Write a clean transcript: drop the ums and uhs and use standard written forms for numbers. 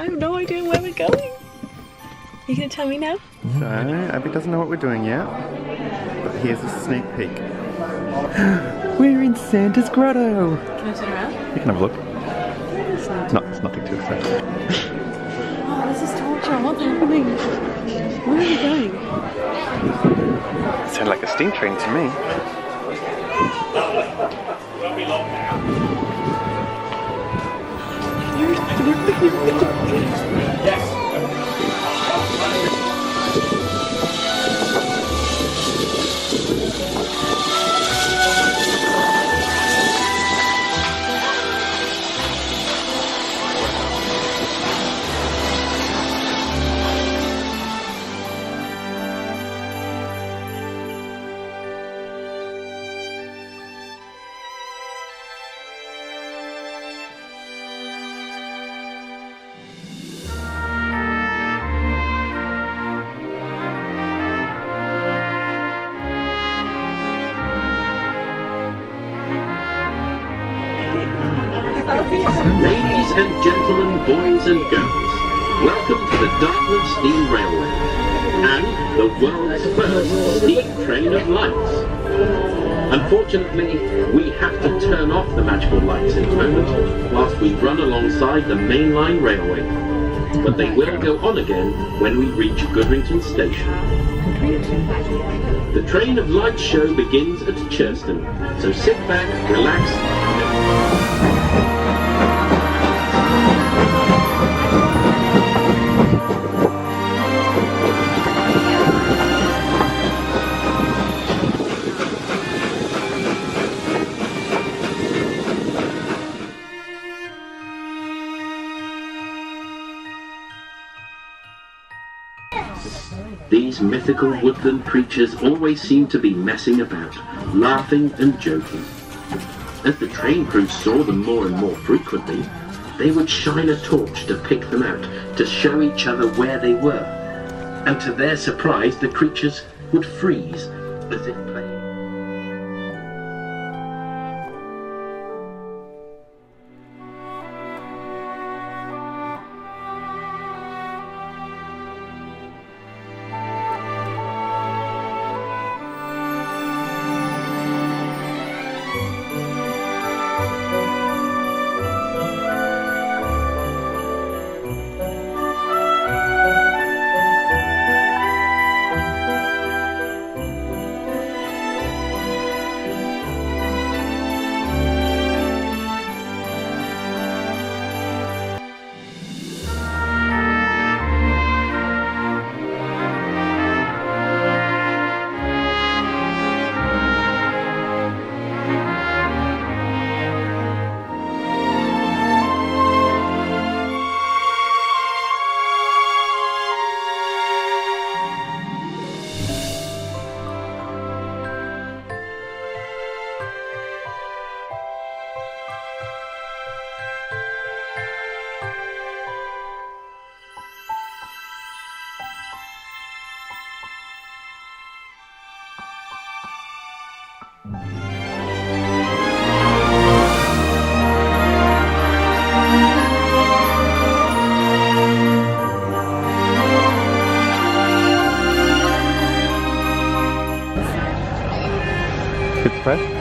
I have no idea where we're going. Are you going to tell me now? So, Abby doesn't know what we're doing yet, but here's a sneak peek. We're in Santa's grotto! Can I turn around? You can have a look. No, it's nothing too exciting. Oh, this is torture. What's happening? Where are we going? It sounded like a steam train to me. Ladies and gentlemen, boys and girls, welcome to the Dartmouth Steam Railway and the world's first steam train of lights. Unfortunately, we have to turn off the magical lights in a moment whilst we run alongside the mainline railway. But they will go on again when we reach Goodrington Station. The Train of Lights show begins at Churston, so sit back, relax. These mythical woodland creatures always seem to be messing about, laughing and joking. As the train crew saw them more and more frequently, they would shine a torch to pick them out, to show each other where they were. And to their surprise, the creatures would freeze, as if playing. Good spread?